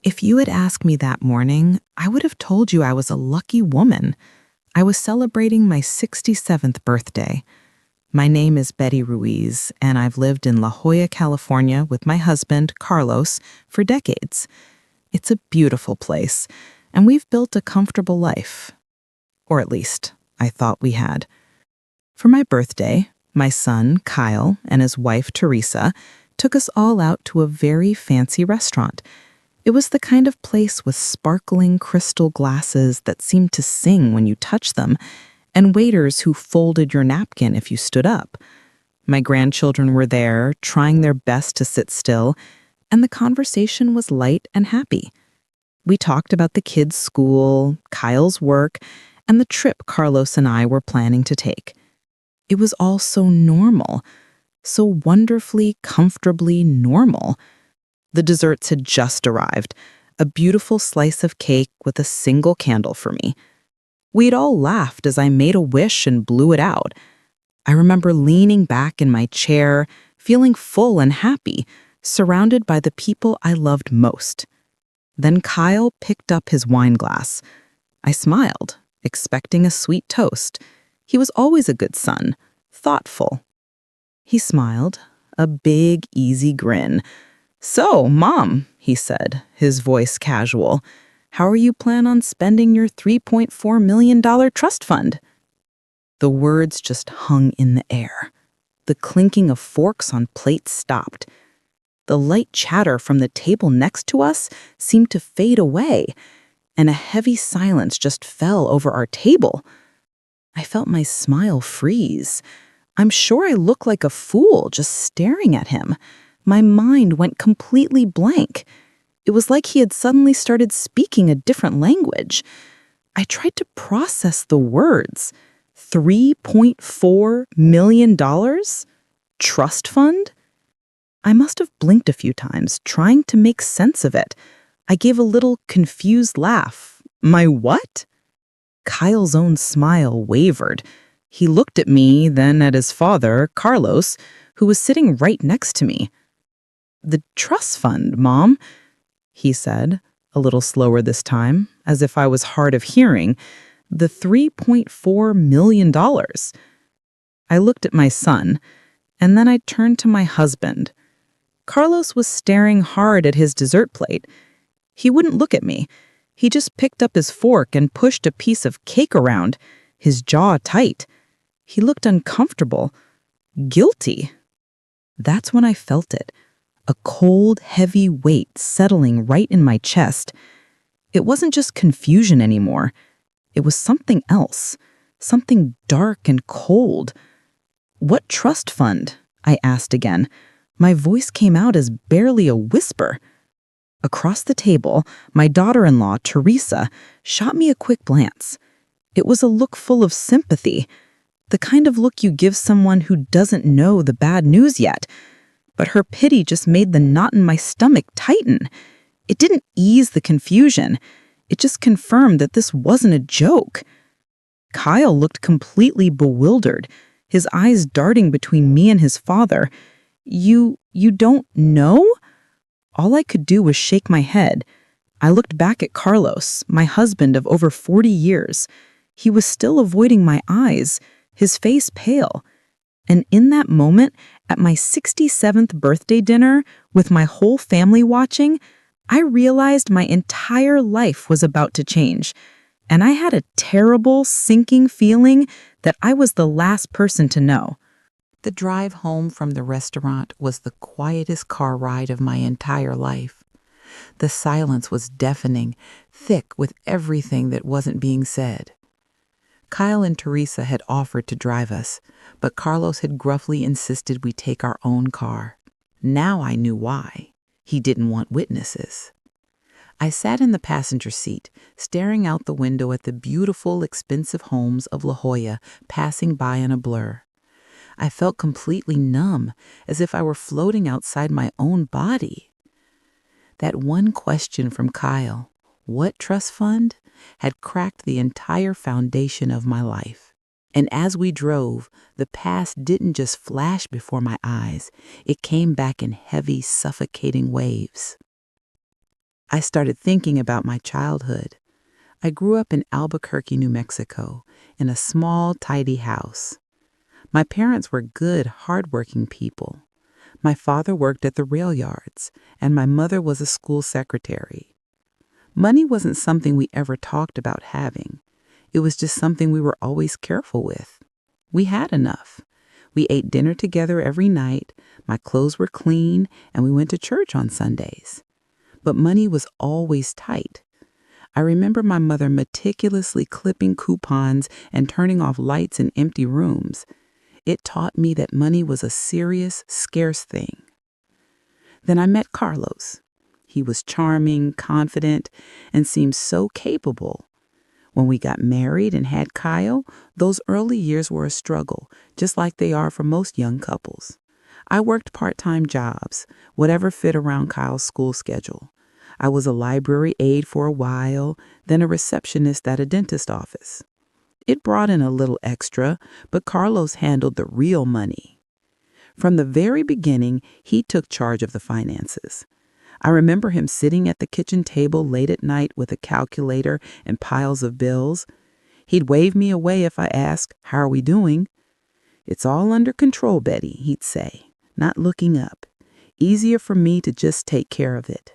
If you had asked me that morning, I would have told you I was a lucky woman. I was celebrating my 67th birthday. My name is Betty Ruiz, and I've lived in La Jolla, California with my husband, Carlos, for decades. It's a beautiful place, and we've built a comfortable life. Or at least, I thought we had. For my birthday, my son, Kyle, and his wife, Teresa, took us all out to a very fancy restaurant. It was the kind of place with sparkling crystal glasses that seemed to sing when you touched them, and waiters who folded your napkin if you stood up. My grandchildren were there, trying their best to sit still, and the conversation was light and happy. We talked about the kids' school, Kyle's work, and the trip Carlos and I were planning to take. It was all so normal, so wonderfully, comfortably normal. The desserts had just arrived, a beautiful slice of cake with a single candle for me. We'd all laughed as I made a wish and blew it out. I remember leaning back in my chair, feeling full and happy, surrounded by the people I loved most. Then Kyle picked up his wine glass. I smiled, expecting a sweet toast. He was always a good son, thoughtful. He smiled, a big, easy grin. "So, Mom," he said, his voice casual, "how are you plan on spending your $3.4 million trust fund?" The words just hung in the air. The clinking of forks on plates stopped. The light chatter from the table next to us seemed to fade away, and a heavy silence just fell over our table. I felt my smile freeze. I'm sure I looked like a fool just staring at him. My mind went completely blank. It was like he had suddenly started speaking a different language. I tried to process the words. $3.4 million? Trust fund? I must have blinked a few times, trying to make sense of it. I gave a little confused laugh. My what? Kyle's own smile wavered. He looked at me, then at his father, Carlos, who was sitting right next to me. "The trust fund, Mom," he said, a little slower this time, as if I was hard of hearing. "The $3.4 million. I looked at my son, and then I turned to my husband. Carlos was staring hard at his dessert plate. He wouldn't look at me. He just picked up his fork and pushed a piece of cake around, his jaw tight. He looked uncomfortable, guilty. That's when I felt it. A cold, heavy weight settling right in my chest. It wasn't just confusion anymore. It was something else, something dark and cold. "What trust fund?" I asked again. My voice came out as barely a whisper. Across the table, my daughter-in-law, Teresa, shot me a quick glance. It was a look full of sympathy, the kind of look you give someone who doesn't know the bad news yet. But her pity just made the knot in my stomach tighten. It didn't ease the confusion. It just confirmed that this wasn't a joke. Kyle looked completely bewildered, his eyes darting between me and his father. You don't know?" All I could do was shake my head. I looked back at Carlos, my husband of over 40 years. He was still avoiding my eyes, his face pale. And in that moment, at my 67th birthday dinner, with my whole family watching, I realized my entire life was about to change. And I had a terrible, sinking feeling that I was the last person to know. The drive home from the restaurant was the quietest car ride of my entire life. The silence was deafening, thick with everything that wasn't being said. Kyle and Teresa had offered to drive us, but Carlos had gruffly insisted we take our own car. Now I knew why. He didn't want witnesses. I sat in the passenger seat, staring out the window at the beautiful, expensive homes of La Jolla passing by in a blur. I felt completely numb, as if I were floating outside my own body. That one question from Kyle, "What trust fund?" had cracked the entire foundation of my life. And as we drove, the past didn't just flash before my eyes. It came back in heavy, suffocating waves. I started thinking about my childhood. I grew up in Albuquerque, New Mexico, in a small, tidy house. My parents were good, hardworking people. My father worked at the rail yards, and my mother was a school secretary. Money wasn't something we ever talked about having. It was just something we were always careful with. We had enough. We ate dinner together every night, my clothes were clean, and we went to church on Sundays. But money was always tight. I remember my mother meticulously clipping coupons and turning off lights in empty rooms. It taught me that money was a serious, scarce thing. Then I met Carlos. He was charming, confident, and seemed so capable. When we got married and had Kyle, those early years were a struggle, just like they are for most young couples. I worked part-time jobs, whatever fit around Kyle's school schedule. I was a library aide for a while, then a receptionist at a dentist office. It brought in a little extra, but Carlos handled the real money. From the very beginning, he took charge of the finances. I remember him sitting at the kitchen table late at night with a calculator and piles of bills. He'd wave me away if I asked, "How are we doing?" "It's all under control, Betty," he'd say, not looking up. Easier for me to just take care of it.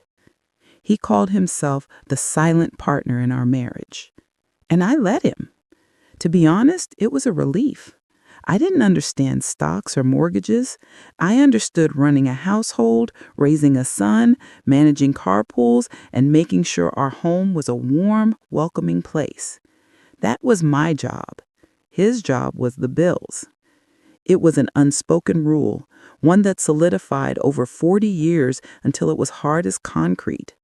He called himself the silent partner in our marriage. And I let him. To be honest, it was a relief. I didn't understand stocks or mortgages. I understood running a household, raising a son, managing carpools, and making sure our home was a warm, welcoming place. That was my job. His job was the bills. It was an unspoken rule, one that solidified over 40 years until it was hard as concrete.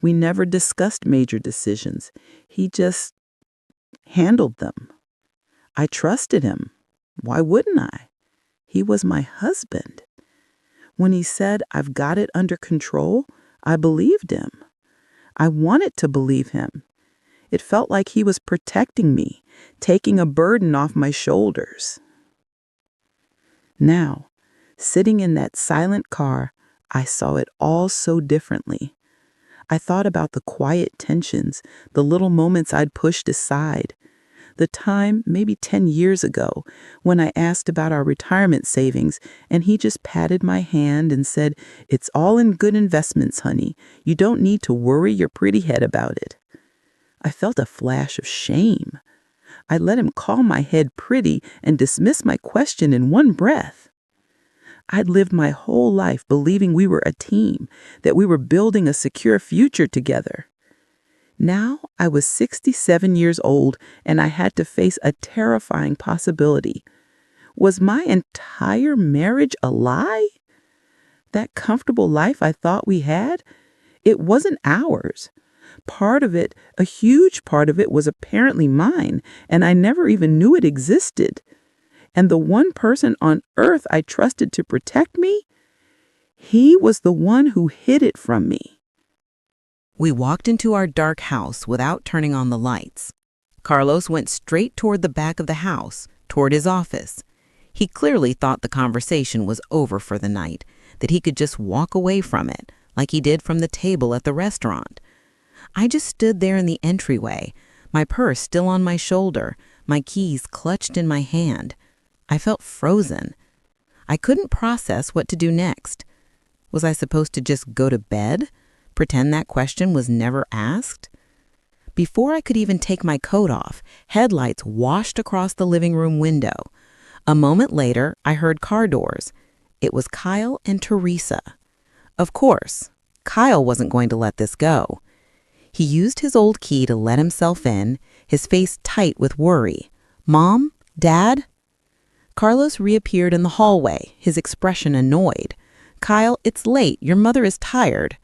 We never discussed major decisions. He just handled them. I trusted him. Why wouldn't I? He was my husband. When he said, "I've got it under control," I believed him. I wanted to believe him. It felt like he was protecting me, taking a burden off my shoulders. Now, sitting in that silent car, I saw it all so differently. I thought about the quiet tensions, the little moments I'd pushed aside. The time, maybe 10 years ago, when I asked about our retirement savings, and he just patted my hand and said, "It's all in good investments, honey. You don't need to worry your pretty head about it." I felt a flash of shame. I let him call my head pretty and dismiss my question in one breath. I'd lived my whole life believing we were a team, that we were building a secure future together. Now I was 67 years old and I had to face a terrifying possibility. Was my entire marriage a lie? That comfortable life I thought we had? It wasn't ours. Part of it, a huge part of it, was apparently mine, and I never even knew it existed. And the one person on earth I trusted to protect me, he was the one who hid it from me. We walked into our dark house without turning on the lights. Carlos went straight toward the back of the house, toward his office. He clearly thought the conversation was over for the night, that he could just walk away from it, like he did from the table at the restaurant. I just stood there in the entryway, my purse still on my shoulder, my keys clutched in my hand. I felt frozen. I couldn't process what to do next. Was I supposed to just go to bed? Pretend that question was never asked? Before I could even take my coat off, headlights washed across the living room window. A moment later, I heard car doors. It was Kyle and Teresa. Of course, Kyle wasn't going to let this go. He used his old key to let himself in, his face tight with worry. "Mom? Dad?" Carlos reappeared in the hallway, his expression annoyed. "Kyle, it's late. Your mother is tired."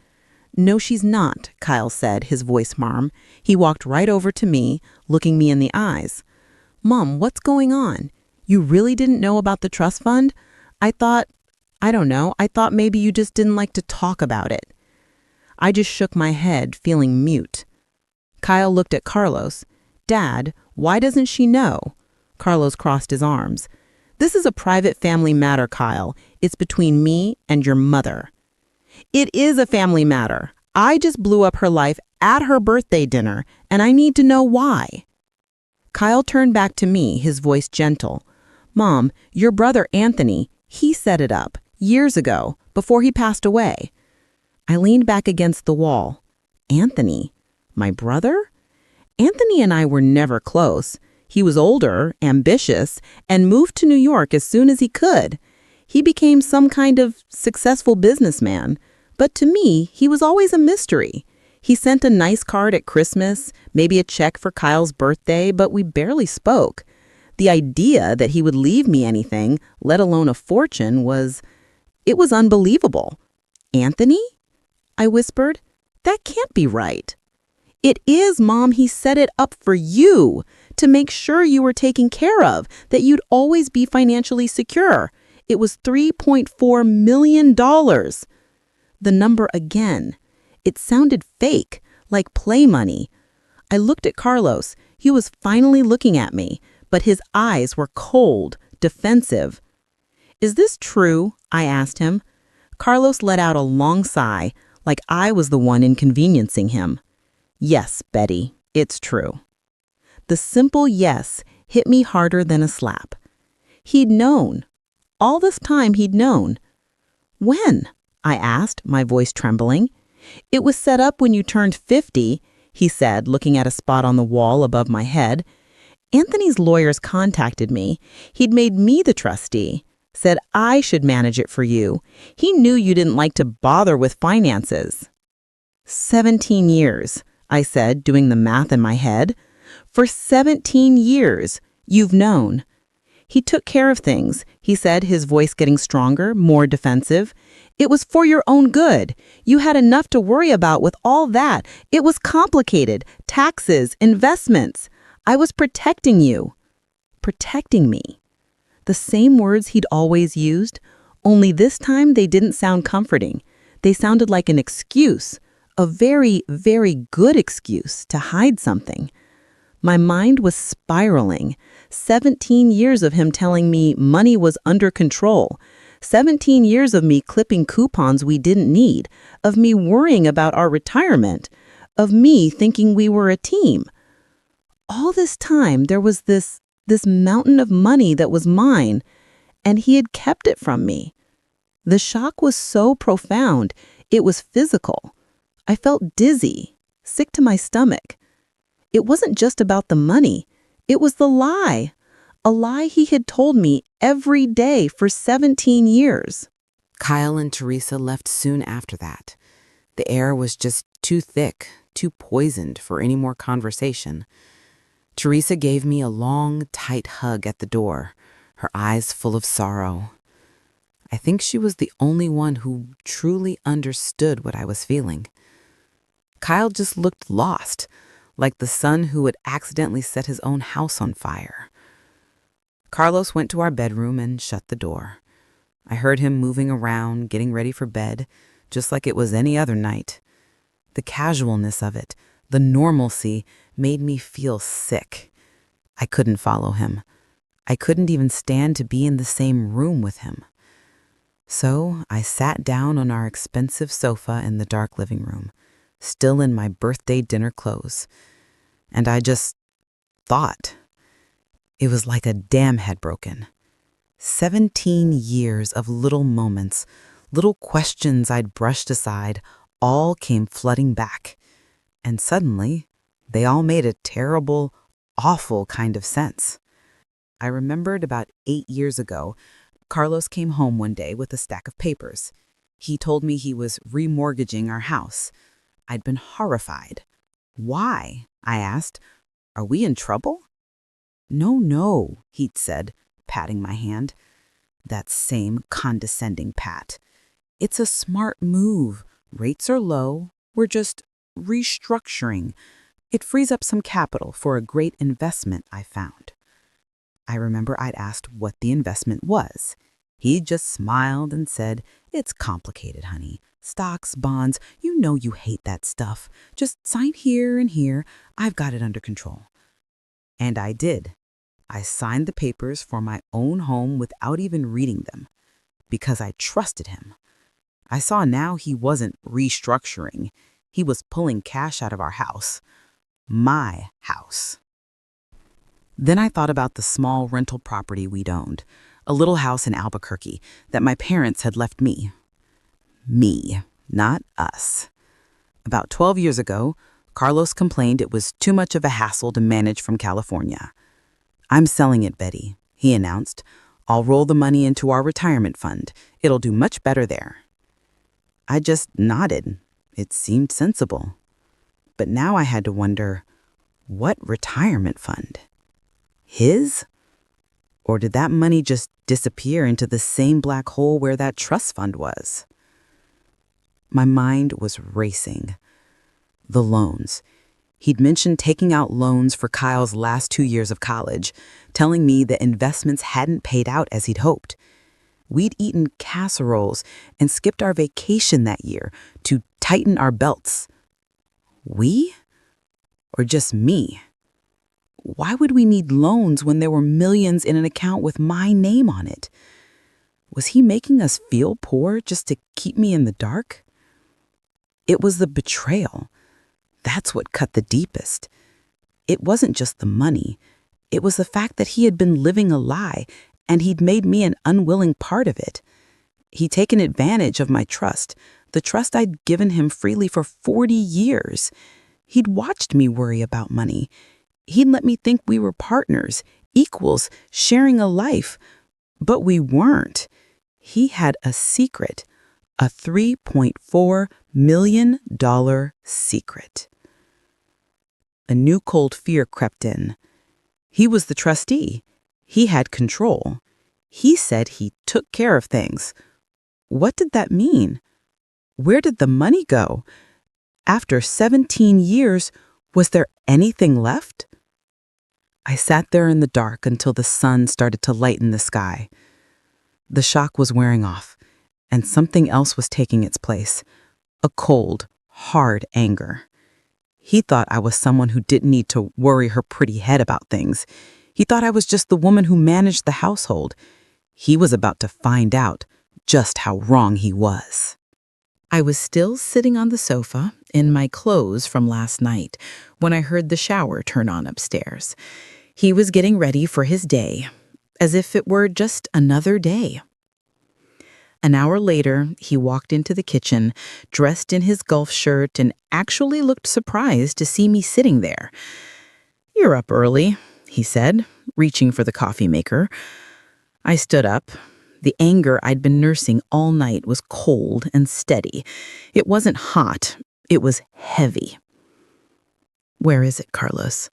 "No, she's not," Kyle said, his voice firm. He walked right over to me, looking me in the eyes. "Mom, what's going on? You really didn't know about the trust fund? I thought maybe you just didn't like to talk about it." I just shook my head, feeling mute. Kyle looked at Carlos. "Dad, why doesn't she know?" Carlos crossed his arms. "This is a private family matter, Kyle. It's between me and your mother." "It is a family matter. I just blew up her life at her birthday dinner, and I need to know why." Kyle turned back to me, his voice gentle. "Mom, your brother Anthony, he set it up years ago, before he passed away." I leaned back against the wall. Anthony? My brother? Anthony and I were never close. He was older, ambitious, and moved to New York as soon as he could. He became some kind of successful businessman. But to me, he was always a mystery. He sent a nice card at Christmas, maybe a check for Kyle's birthday, but we barely spoke. The idea that he would leave me anything, let alone a fortune, it was unbelievable. "Anthony?" I whispered. "That can't be right." "It is, Mom. He set it up for you, to make sure you were taken care of, that you'd always be financially secure. It was $3.4 million. The number again. It sounded fake, like play money. I looked at Carlos. He was finally looking at me, but his eyes were cold, defensive. "Is this true?" I asked him. Carlos let out a long sigh, like I was the one inconveniencing him. "Yes, Betty, it's true." The simple yes hit me harder than a slap. He'd known. All this time he'd known. "When?" I asked, my voice trembling. "It was set up when you turned 50, he said, looking at a spot on the wall above my head. "Anthony's lawyers contacted me. He'd made me the trustee, said I should manage it for you. He knew you didn't like to bother with finances." 17 years, I said, doing the math in my head. "For 17 years, you've known." "He took care of things," he said, his voice getting stronger, more defensive. "It was for your own good. You had enough to worry about with all that. It was complicated. Taxes, investments. I was protecting you." Protecting me. The same words he'd always used, only this time they didn't sound comforting. They sounded like an excuse, a very, very good excuse to hide something. My mind was spiraling. 17 years of him telling me money was under control. 17 years of me clipping coupons we didn't need, of me worrying about our retirement, of me thinking we were a team. All this time there was this mountain of money that was mine, and he had kept it from me. The shock was so profound, it was physical. I felt dizzy, sick to my stomach. It wasn't just about the money. It was the lie. A lie he had told me every day for 17 years. Kyle and Teresa left soon after that. The air was just too thick, too poisoned for any more conversation. Teresa gave me a long, tight hug at the door, her eyes full of sorrow. I think she was the only one who truly understood what I was feeling. Kyle just looked lost, like the son who had accidentally set his own house on fire. Carlos went to our bedroom and shut the door. I heard him moving around, getting ready for bed, just like it was any other night. The casualness of it, the normalcy, made me feel sick. I couldn't follow him. I couldn't even stand to be in the same room with him. So I sat down on our expensive sofa in the dark living room, still in my birthday dinner clothes. And I just thought. It was like a dam had broken. 17 years of little moments, little questions I'd brushed aside, all came flooding back. And suddenly, they all made a terrible, awful kind of sense. I remembered about 8 years ago, Carlos came home one day with a stack of papers. He told me he was remortgaging our house. I'd been horrified. "Why?" I asked. "Are we in trouble?" No, he'd said, patting my hand. That same condescending pat. "It's a smart move. Rates are low. We're just restructuring. It frees up some capital for a great investment I found." I remember I'd asked what the investment was. He just smiled and said, "It's complicated, honey. Stocks, bonds, you know you hate that stuff. Just sign here and here. I've got it under control." And I did. I signed the papers for my own home without even reading them, because I trusted him. I saw now he wasn't restructuring. He was pulling cash out of our house. My house. Then I thought about the small rental property we'd owned, a little house in Albuquerque that my parents had left me. Me, not us. About 12 years ago, Carlos complained it was too much of a hassle to manage from California. "I'm selling it, Betty," he announced. "I'll roll the money into our retirement fund. It'll do much better there." I just nodded. It seemed sensible. But now I had to wonder, what retirement fund? His? Or did that money just disappear into the same black hole where that trust fund was? My mind was racing. The loans. He'd mentioned taking out loans for Kyle's last 2 years of college, telling me that investments hadn't paid out as he'd hoped. We'd eaten casseroles and skipped our vacation that year to tighten our belts. We? Or just me? Why would we need loans when there were millions in an account with my name on it? Was he making us feel poor just to keep me in the dark? It was the betrayal. That's what cut the deepest. It wasn't just the money. It was the fact that he had been living a lie, and he'd made me an unwilling part of it. He'd taken advantage of my trust, the trust I'd given him freely for 40 years. He'd watched me worry about money. He'd let me think we were partners, equals, sharing a life. But we weren't. He had a secret, a $3.4 million secret. A new cold fear crept in. He was the trustee. He had control. He said he took care of things. What did that mean? Where did the money go? After 17 years, was there anything left? I sat there in the dark until the sun started to lighten the sky. The shock was wearing off, and something else was taking its place. A cold, hard anger. He thought I was someone who didn't need to worry her pretty head about things. He thought I was just the woman who managed the household. He was about to find out just how wrong he was. I was still sitting on the sofa in my clothes from last night when I heard the shower turn on upstairs. He was getting ready for his day, as if it were just another day. An hour later, he walked into the kitchen, dressed in his golf shirt, and actually looked surprised to see me sitting there. "You're up early," he said, reaching for the coffee maker. I stood up. The anger I'd been nursing all night was cold and steady. It wasn't hot. It was heavy. "Where is it, Carlos?"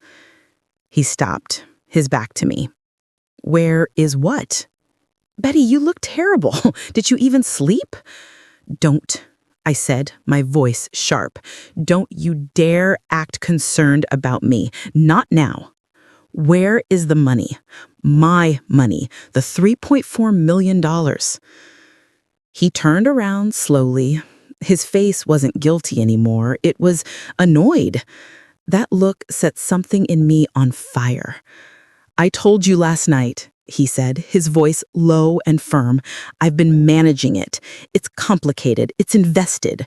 He stopped, his back to me. "Where is what?" "Betty, you look terrible. Did you even sleep?" "Don't," I said, my voice sharp. "Don't you dare act concerned about me. Not now. Where is the money? My money, the $3.4 million. He turned around slowly. His face wasn't guilty anymore. It was annoyed. That look set something in me on fire. "I told you last night," he said, his voice low and firm. "I've been managing it. It's complicated. It's invested."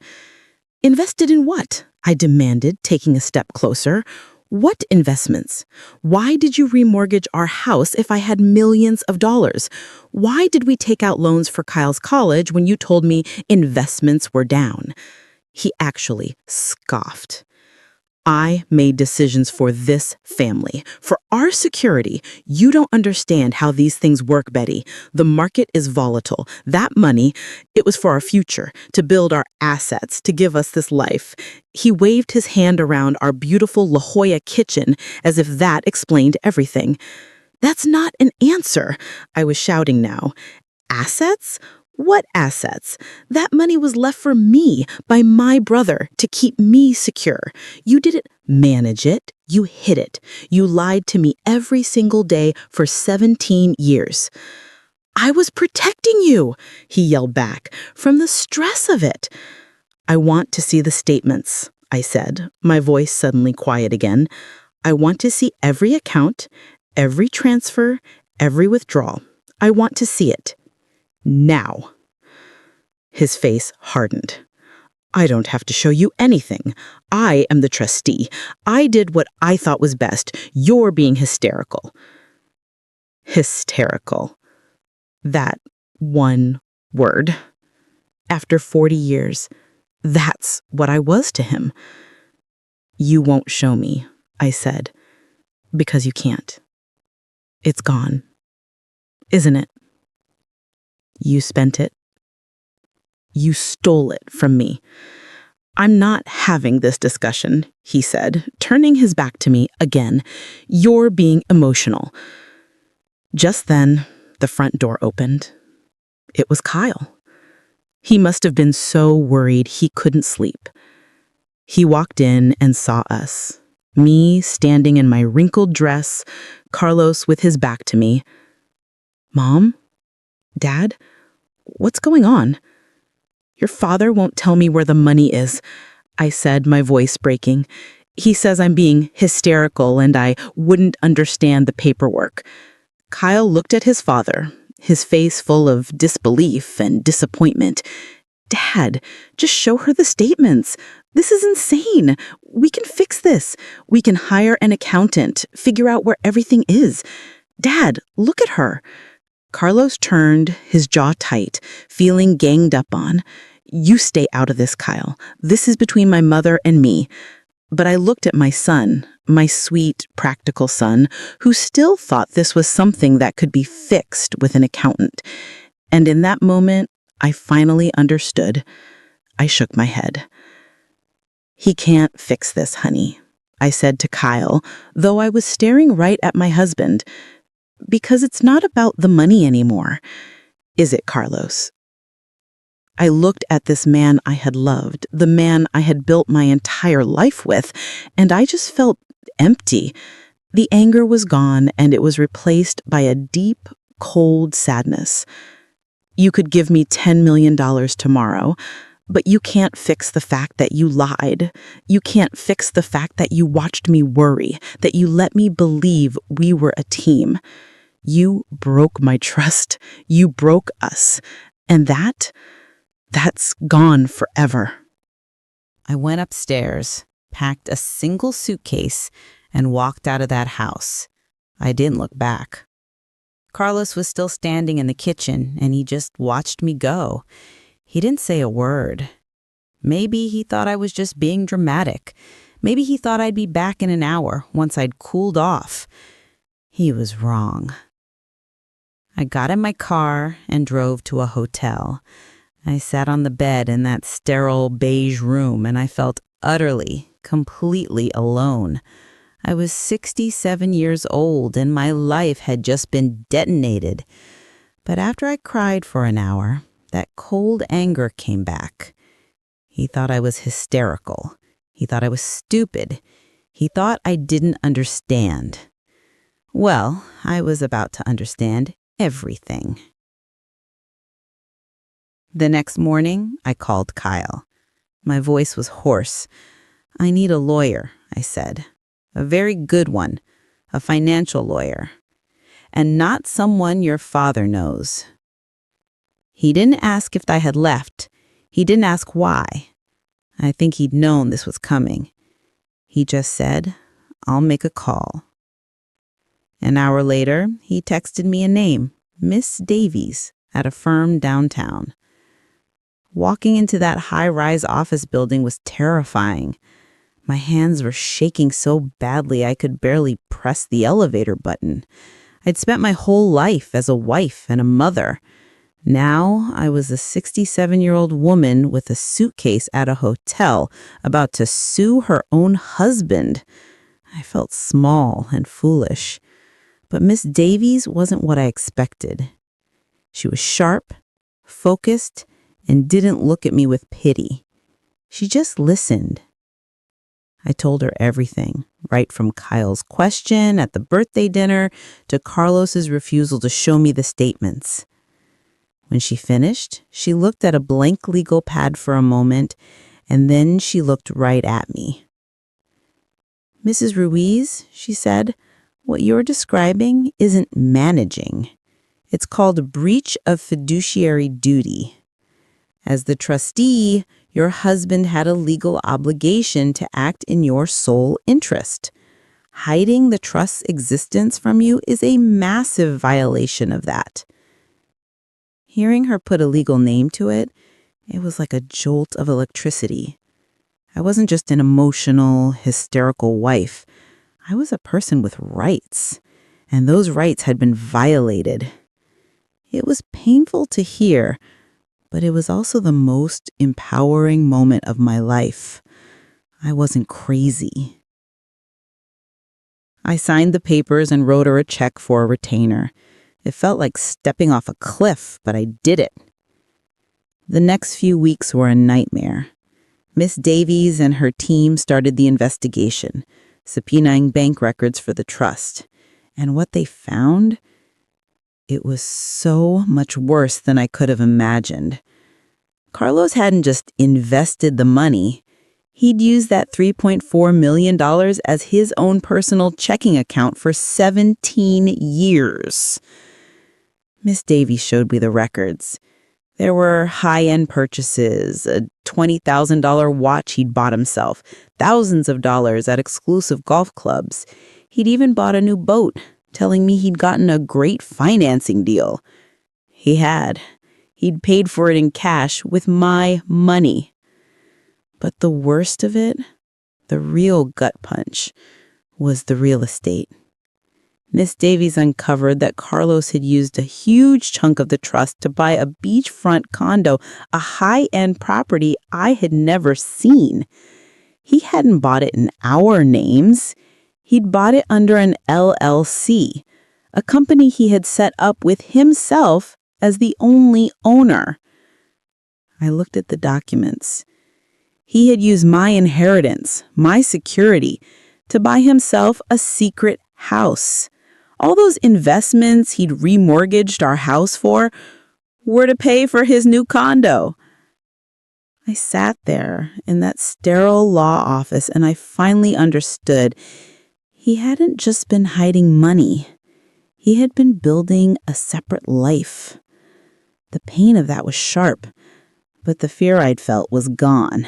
"Invested in what?" I demanded, taking a step closer. "What investments? Why did you remortgage our house if I had millions of dollars? Why did we take out loans for Kyle's college when you told me investments were down?" He actually scoffed. "I made decisions for this family, for our security. You don't understand how these things work, Betty. The market is volatile. That money, it was for our future, to build our assets, to give us this life." He waved his hand around our beautiful La Jolla kitchen as if that explained everything. "That's not an answer," I was shouting now. "Assets? What assets? That money was left for me by my brother to keep me secure. You didn't manage it. You hid it. You lied to me every single day for 17 years. "I was protecting you," he yelled back, "from the stress of it." "I want to see the statements," I said, my voice suddenly quiet again. "I want to see every account, every transfer, every withdrawal. I want to see it. Now." His face hardened. I don't have to show you anything. I am the trustee. I did what I thought was best. You're being hysterical. Hysterical. That one word. After 40 years, that's what I was to him. You won't show me, I said, because you can't. It's gone. Isn't it? You spent it. You stole it from me. I'm not having this discussion, he said, turning his back to me again. You're being emotional. Just then, the front door opened. It was Kyle. He must have been so worried he couldn't sleep. He walked in and saw us. Me standing in my wrinkled dress, Carlos with his back to me. Mom? Dad? What's going on? Your father won't tell me where the money is, I said, my voice breaking. He says I'm being hysterical and I wouldn't understand the paperwork. Kyle looked at his father, his face full of disbelief and disappointment. Dad, just show her the statements. This is insane. We can fix this. We can hire an accountant, figure out where everything is. Dad, look at her. Carlos turned, his jaw tight, feeling ganged up on. You stay out of this, Kyle. This is between my mother and me. But I looked at my son, my sweet, practical son, who still thought this was something that could be fixed with an accountant. And in that moment, I finally understood. I shook my head. He can't fix this, honey, I said to Kyle, though I was staring right at my husband. Because it's not about the money anymore. Is it, Carlos? I looked at this man I had loved, the man I had built my entire life with, and I just felt empty. The anger was gone, and it was replaced by a deep, cold sadness. You could give me $10 million tomorrow, but you can't fix the fact that you lied. You can't fix the fact that you watched me worry, that you let me believe we were a team. You broke my trust. You broke us. And that's gone forever. I went upstairs, packed a single suitcase, and walked out of that house. I didn't look back. Carlos was still standing in the kitchen, and he just watched me go. He didn't say a word. Maybe he thought I was just being dramatic. Maybe he thought I'd be back in an hour once I'd cooled off. He was wrong. I got in my car and drove to a hotel. I sat on the bed in that sterile beige room and I felt utterly, completely alone. I was 67 years old and my life had just been detonated. But after I cried for an hour, that cold anger came back. He thought I was hysterical. He thought I was stupid. He thought I didn't understand. Well, I was about to understand everything. The next morning, I called Kyle. My voice was hoarse. I need a lawyer, I said. A very good one, a financial lawyer. And not someone your father knows. He didn't ask if I had left. He didn't ask why. I think he'd known this was coming. He just said, I'll make a call. An hour later, he texted me a name, Miss Davies, at a firm downtown. Walking into that high-rise office building was terrifying. My hands were shaking so badly I could barely press the elevator button. I'd spent my whole life as a wife and a mother. Now I was a 67-year-old woman with a suitcase at a hotel, about to sue her own husband. I felt small and foolish. But Miss Davies wasn't what I expected. She was sharp, focused, and didn't look at me with pity. She just listened. I told her everything, right from Kyle's question at the birthday dinner to Carlos's refusal to show me the statements. When she finished, she looked at a blank legal pad for a moment, and then she looked right at me. Mrs. Ruiz, she said, what you're describing isn't managing. It's called a breach of fiduciary duty. As the trustee, Your husband had a legal obligation to act in your sole interest. Hiding the trust's existence from you is a massive violation of that. Hearing her put a legal name to it, it was like a jolt of electricity. I wasn't just an emotional, hysterical wife. I was a person with rights, and those rights had been violated. It was painful to hear, but it was also the most empowering moment of my life. I wasn't crazy. I signed the papers and wrote her a check for a retainer. It felt like stepping off a cliff, but I did it. The next few weeks were a nightmare. Miss Davies and her team started the investigation, subpoenaing bank records for the trust. And what they found? It was so much worse than I could have imagined. Carlos hadn't just invested the money. He'd used that $3.4 million as his own personal checking account for 17 years. Miss Davies showed me the records. There were high-end purchases, a $20,000 watch he'd bought himself, thousands of dollars at exclusive golf clubs. He'd even bought a new boat, telling me he'd gotten a great financing deal. He had. He'd paid for it in cash with my money. But the worst of it, the real gut punch, was the real estate. Miss Davies uncovered that Carlos had used a huge chunk of the trust to buy a beachfront condo, a high-end property I had never seen. He hadn't bought it in our names. He'd bought it under an LLC, a company he had set up with himself as the only owner. I looked at the documents. He had used my inheritance, my security, to buy himself a secret house. All those investments he'd remortgaged our house for were to pay for his new condo. I sat there in that sterile law office and I finally understood. He hadn't just been hiding money. He had been building a separate life. The pain of that was sharp, but the fear I'd felt was gone.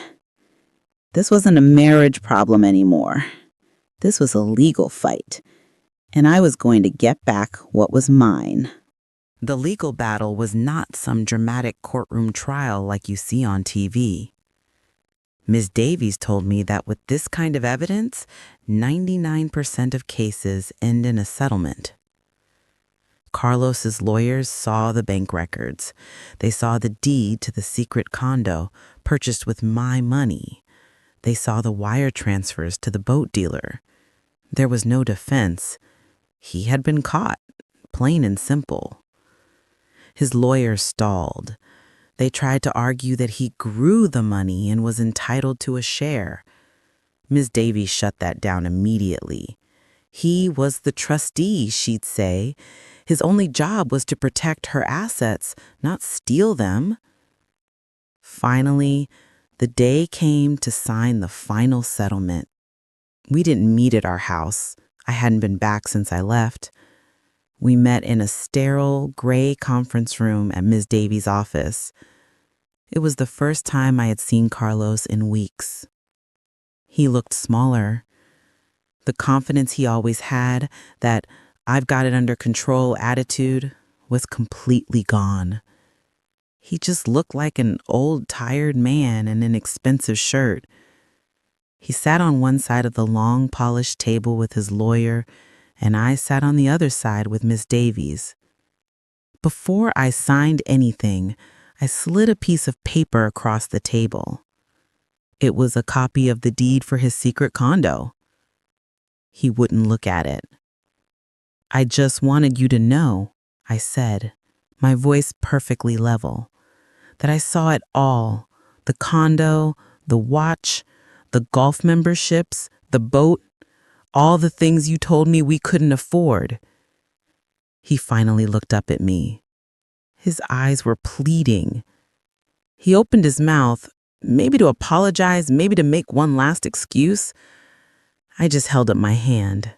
This wasn't a marriage problem anymore. This was a legal fight. And I was going to get back what was mine. The legal battle was not some dramatic courtroom trial like you see on TV. Ms. Davies told me that with this kind of evidence, 99% of cases end in a settlement. Carlos's lawyers saw the bank records. They saw the deed to the secret condo purchased with my money. They saw the wire transfers to the boat dealer. There was no defense. He had been caught, plain and simple. His lawyers stalled. They tried to argue that he grew the money and was entitled to a share. Ms. Davies shut that down immediately. He was the trustee, she'd say. His only job was to protect her assets, not steal them. Finally, the day came to sign the final settlement. We didn't meet at our house. I hadn't been back since I left. We met in a sterile, gray conference room at Ms. Davies' office. It was the first time I had seen Carlos in weeks. He looked smaller. The confidence he always had, that I've got it under control attitude, was completely gone. He just looked like an old, tired man in an expensive shirt. He sat on one side of the long, polished table with his lawyer, and I sat on the other side with Miss Davies. Before I signed anything, I slid a piece of paper across the table. It was a copy of the deed for his secret condo. He wouldn't look at it. "I just wanted you to know," I said, my voice perfectly level, "that I saw it all, the condo, the watch, the golf memberships, the boat, all the things you told me we couldn't afford." He finally looked up at me. His eyes were pleading. He opened his mouth, maybe to apologize, maybe to make one last excuse. I just held up my hand.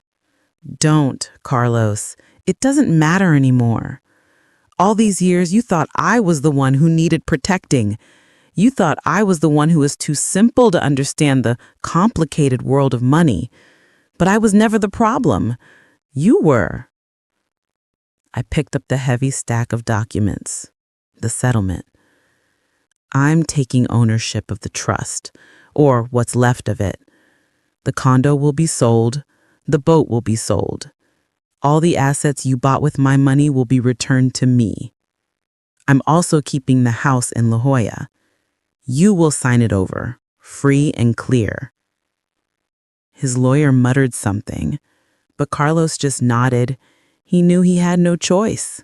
"Don't, Carlos. It doesn't matter anymore. All these years you thought I was the one who needed protecting. You thought I was the one who was too simple to understand the complicated world of money. But I was never the problem. You were. I picked up the heavy stack of documents, the settlement. I'm taking ownership of the trust, or what's left of it. The condo will be sold. The boat will be sold. All the assets you bought with my money will be returned to me. I'm also keeping the house in La Jolla. You will sign it over, free and clear. His lawyer muttered something, but Carlos just nodded. He knew he had no choice.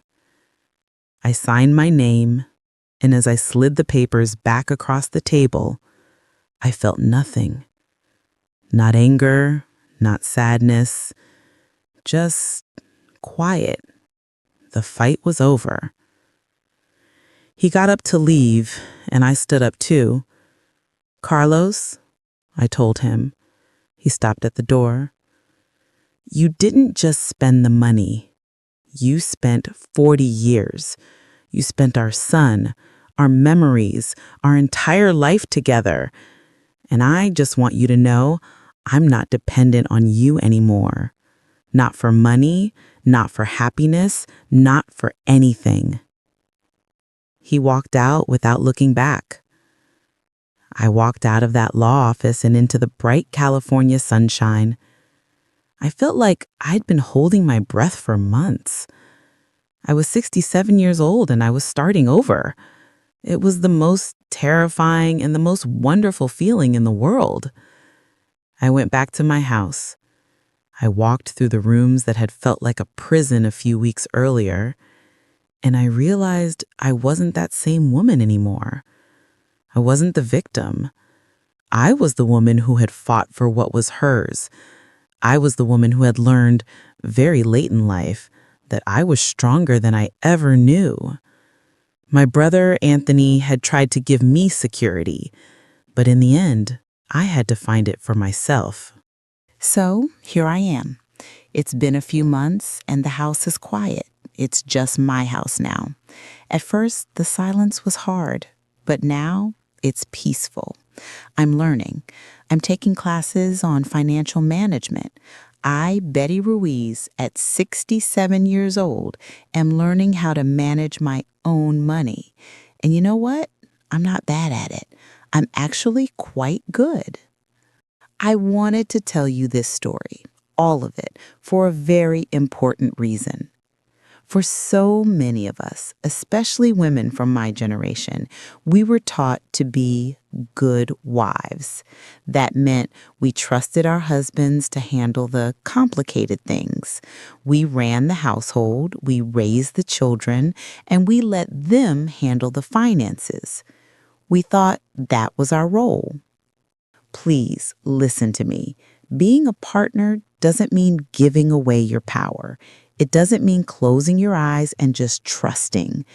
I signed my name, and as I slid the papers back across the table, I felt nothing. Not anger, not sadness, just quiet. The fight was over. He got up to leave, and I stood up too. "Carlos," I told him. He stopped at the door. "You didn't just spend the money. You spent 40 years. You spent our son, our memories, our entire life together. And I just want you to know I'm not dependent on you anymore. Not for money, not for happiness, not for anything." He walked out without looking back. I walked out of that law office and into the bright California sunshine. I felt like I'd been holding my breath for months. I was 67 years old and I was starting over. It was the most terrifying and the most wonderful feeling in the world. I went back to my house. I walked through the rooms that had felt like a prison a few weeks earlier, and I realized I wasn't that same woman anymore. I wasn't the victim. I was the woman who had fought for what was hers. I was the woman who had learned, very late in life, that I was stronger than I ever knew. My brother, Anthony, had tried to give me security, but in the end, I had to find it for myself. So here I am. It's been a few months and the house is quiet. It's just my house now. At first, the silence was hard, but now it's peaceful. I'm learning. I'm taking classes on financial management. I, Betty Ruiz, at 67 years old, am learning how to manage my own money. And you know what? I'm not bad at it. I'm actually quite good. I wanted to tell you this story, all of it, for a very important reason. For so many of us, especially women from my generation, we were taught to be good wives. That meant we trusted our husbands to handle the complicated things. We ran the household, we raised the children, and we let them handle the finances. We thought that was our role. Please listen to me. Being a partner doesn't mean giving away your power. It doesn't mean closing your eyes and just trusting.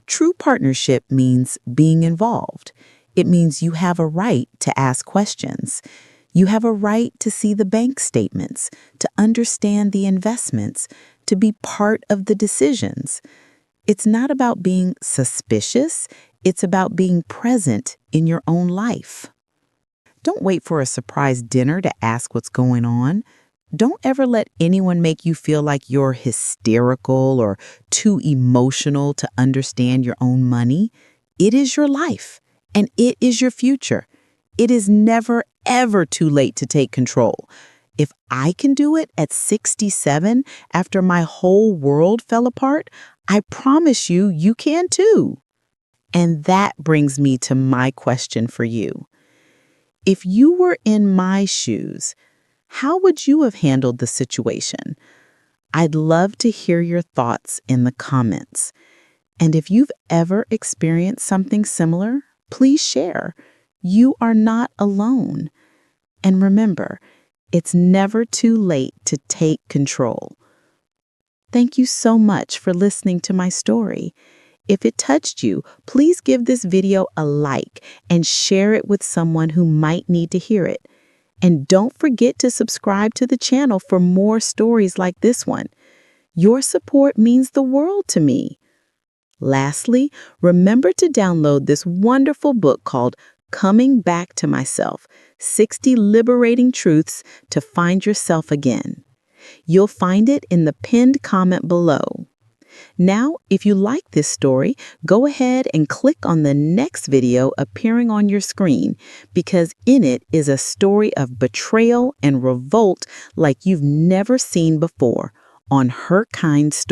True partnership means being involved. It means you have a right to ask questions. You have a right to see the bank statements, to understand the investments, to be part of the decisions. It's not about being suspicious. It's about being present in your own life. Don't wait for a surprise dinner to ask what's going on. Don't ever let anyone make you feel like you're hysterical or too emotional to understand your own money. It is your life, and it is your future. It is never, ever too late to take control. If I can do it at 67 after my whole world fell apart, I promise you, you can too. And that brings me to my question for you. If you were in my shoes, how would you have handled the situation? I'd love to hear your thoughts in the comments. And if you've ever experienced something similar, please share. You are not alone. And remember, it's never too late to take control. Thank you so much for listening to my story. If it touched you, please give this video a like and share it with someone who might need to hear it. And don't forget to subscribe to the channel for more stories like this one. Your support means the world to me. Lastly, remember to download this wonderful book called Coming Back to Myself, 60 Liberating Truths to Find Yourself Again. You'll find it in the pinned comment below. Now, if you like this story, go ahead and click on the next video appearing on your screen, because in it is a story of betrayal and revolt like you've never seen before on Her Kind Stories.